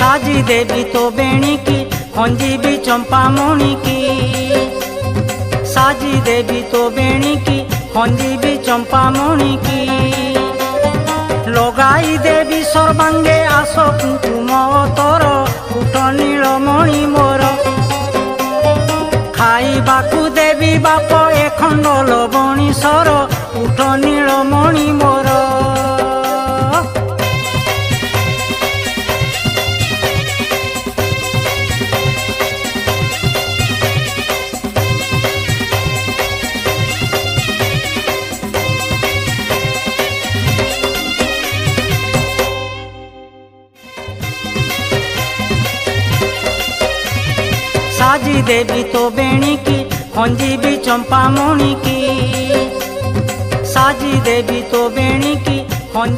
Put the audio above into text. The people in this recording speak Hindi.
साजी देवी तो बेणी की खंजी भी चंपा मणि की। साजी देवी तो बेणी की खंजी भी चंपा मणि की। लगाई देवी सर्वांगे आस कुंकुम तोर उठ नीलमणि मोर। खाइबाकू देवी बाप ए खंड लवणी सर उठ नीलमणि मोर। साजी देवी तो बेणी की खंजी भी चंपा मणि की। साजी देवी तो बेणी की